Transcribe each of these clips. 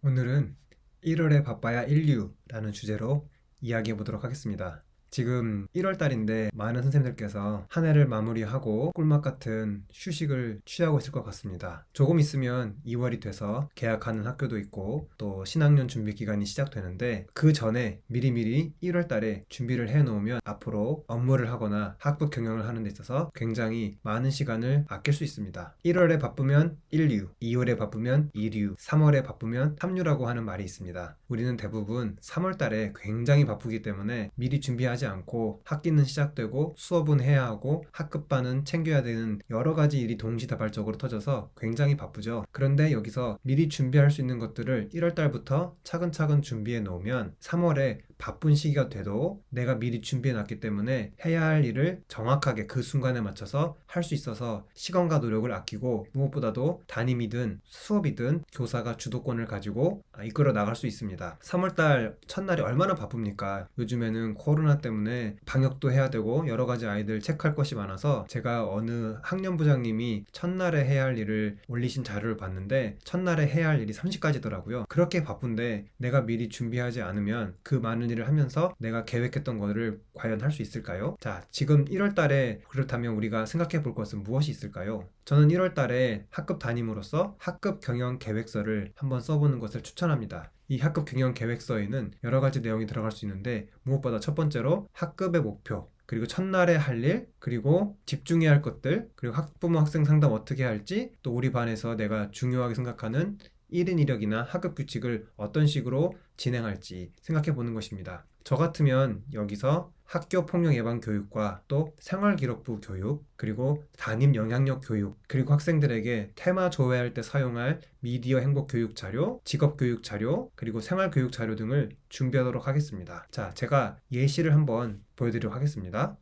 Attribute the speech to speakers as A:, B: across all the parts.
A: 오늘은 1월에 바빠야 인류라는 주제로 이야기해 보도록 하겠습니다. 지금 1월 달인데 많은 선생님들께서 한 해를 마무리하고 꿀맛 같은 휴식을 취하고 있을 것 같습니다. 조금 있으면 2월이 돼서 개학하는 학교도 있고 또 신학년 준비 기간이 시작되는데 그 전에 미리미리 1월 달에 준비를 해 놓으면 앞으로 업무를 하거나 학부 경영을 하는 데 있어서 굉장히 많은 시간을 아낄 수 있습니다. 1월에 바쁘면 1류, 2월에 바쁘면 2류, 3월에 바쁘면 3류라고 하는 말이 있습니다. 우리는 대부분 3월 달에 굉장히 바쁘기 때문에 미리 준비하지 않고 학기는 시작되고 수업은 해야 하고 학급반은 챙겨야 되는 여러 가지 일이 동시다발적으로 터져서 굉장히 바쁘죠. 그런데 여기서 미리 준비할 수 있는 것들을 1월 달부터 차근차근 준비해 놓으면 3월에 바쁜 시기가 돼도 내가 미리 준비해 놨기 때문에 해야 할 일을 정확하게 그 순간에 맞춰서 할 수 있어서 시간과 노력을 아끼고 무엇보다도 담임이든 수업이든 교사가 주도권을 가지고 이끌어 나갈 수 있습니다. 3월달 첫날이 얼마나 바쁩니까? 요즘에는 코로나 때문에 방역도 해야 되고 여러 가지 아이들 체크할 것이 많아서 제가 어느 학년부장님이 첫날에 해야 할 일을 올리신 자료를 봤는데 첫날에 해야 할 일이 30가지더라고요. 그렇게 바쁜데 내가 미리 준비하지 않으면 그 많은 일을 하면서 내가 계획했던 거를 과연 할 수 있을까요? 자, 지금 1월 달에 그렇다면 우리가 생각해 볼 것은 무엇이 있을까요? 저는 1월 달에 학급 담임으로서 학급 경영 계획서를 한번 써보는 것을 추천합니다. 이 학급 경영 계획서에는 여러 가지 내용이 들어갈 수 있는데 무엇보다 첫 번째로 학급의 목표, 그리고 첫날에 할 일, 그리고 집중해야 할 것들, 그리고 학부모 학생 상담 어떻게 할지, 또 우리 반에서 내가 중요하게 생각하는 1인 이력이나 학급 규칙을 어떤 식으로 진행할지 생각해 보는 것입니다. 저 같으면 여기서 학교 폭력 예방 교육과 또 생활기록부 교육, 그리고 담임 영향력 교육, 그리고 학생들에게 테마 조회할 때 사용할 미디어 행복 교육 자료, 직업 교육 자료, 그리고 생활 교육 자료 등을 준비하도록 하겠습니다. 자, 제가 예시를 한번 보여드리도록 하겠습니다.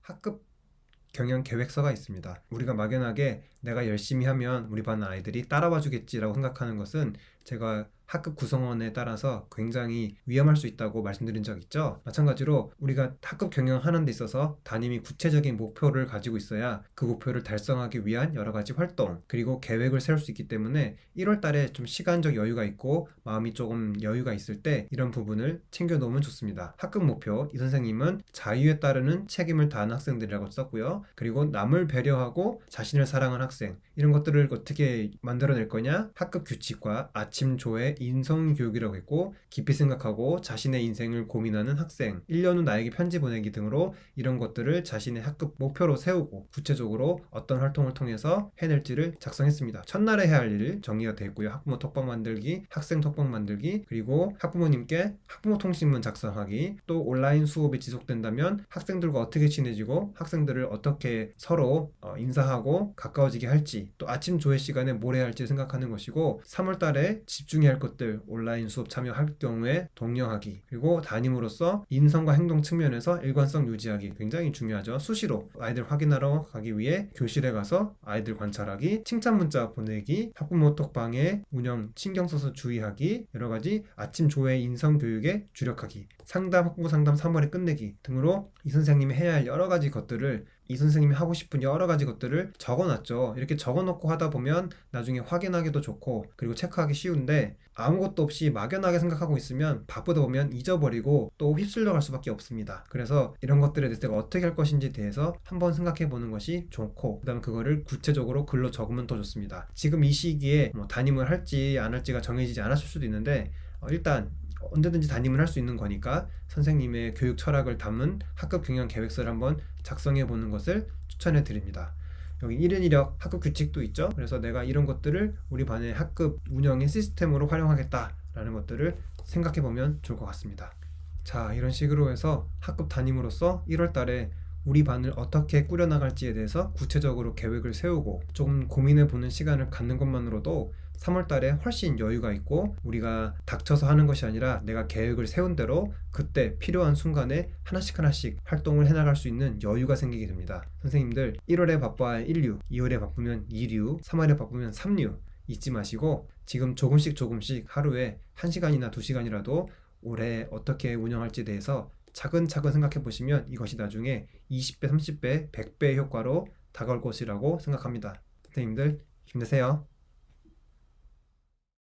A: 학급 경영 계획서가 있습니다. 우리가 막연하게 내가 열심히 하면 우리 반 아이들이 따라와 주겠지라고 생각하는 것은 제가 학급 구성원에 따라서 굉장히 위험할 수 있다고 말씀드린 적 있죠. 마찬가지로 우리가 학급 경영하는 데 있어서 담임이 구체적인 목표를 가지고 있어야 그 목표를 달성하기 위한 여러 가지 활동, 그리고 계획을 세울 수 있기 때문에 1월 달에 좀 시간적 여유가 있고 마음이 조금 여유가 있을 때 이런 부분을 챙겨 놓으면 좋습니다. 학급 목표, 이 선생님은 자유에 따르는 책임을 다하는 학생들이라고 썼고요. 그리고 남을 배려하고 자신을 사랑하는 학생, 이런 것들을 어떻게 만들어낼 거냐? 학급 규칙과 아침 조회, 인성 교육이라고 했고, 깊이 생각하고 자신의 인생을 고민하는 학생, 1년 후 나에게 편지 보내기 등으로 이런 것들을 자신의 학급 목표로 세우고 구체적으로 어떤 활동을 통해서 해낼지를 작성했습니다. 첫날에 해야 할 일 정리가 되어 있고요. 학부모 톡방 만들기, 학생 톡방 만들기, 그리고 학부모님께 학부모 통신문 작성하기, 또 온라인 수업이 지속된다면 학생들과 어떻게 친해지고 학생들을 어떻게 서로 인사하고 가까워지게 할지, 또 아침 조회 시간에 뭘 해야 할지 생각하는 것이고, 3월 달에 집중해야 할 것들 온라인 수업 참여할 경우에 독려하기, 그리고 담임으로서 인성과 행동 측면에서 일관성 유지하기 굉장히 중요하죠. 수시로 아이들 확인하러 가기 위해 교실에 가서 아이들 관찰하기, 칭찬 문자 보내기, 학부모 톡방의 운영 신경 써서 주의하기, 여러 가지 아침 조회 인성 교육에 주력하기, 상담 학부모 상담 3월에 끝내기 등으로 이 선생님이 해야 할 여러 가지 것들을, 이 선생님이 하고 싶은 여러 가지 것들을 적어놨죠. 이렇게 적어놓고 하다 보면 나중에 확인하기도 좋고 그리고 체크하기 쉬운데, 아무것도 없이 막연하게 생각하고 있으면 바쁘다 보면 잊어버리고 또 휩쓸려 갈 수밖에 없습니다. 그래서 이런 것들에 대해서 내가 어떻게 할 것인지에 대해서 한번 생각해 보는 것이 좋고, 그 다음에 그거를 구체적으로 글로 적으면 더 좋습니다. 지금 이 시기에 담임을 할지 안 할지가 정해지지 않았을 수도 있는데 일단 언제든지 담임을 할 수 있는 거니까 선생님의 교육 철학을 담은 학급 경영 계획서를 한번 작성해 보는 것을 추천해 드립니다. 여기 1인 1력 학급 규칙도 있죠. 그래서 내가 이런 것들을 우리 반의 학급 운영의 시스템으로 활용하겠다라는 것들을 생각해 보면 좋을 것 같습니다. 자, 이런 식으로 해서 학급 담임으로서 1월 달에 우리 반을 어떻게 꾸려나갈지에 대해서 구체적으로 계획을 세우고 조금 고민해 보는 시간을 갖는 것만으로도 3월 달에 훨씬 여유가 있고, 우리가 닥쳐서 하는 것이 아니라 내가 계획을 세운 대로 그때 필요한 순간에 하나씩 하나씩 활동을 해나갈 수 있는 여유가 생기게 됩니다. 선생님들 1월에 바빠야 1류, 2월에 바쁘면 2류, 3월에 바쁘면 3류 잊지 마시고 지금 조금씩 하루에 1시간이나 2시간이라도 올해 어떻게 운영할지에 대해서 차근차근 생각해 보시면 이것이 나중에 20배, 30배, 100배의 효과로 다가올 것이라고 생각합니다. 선생님들 힘내세요.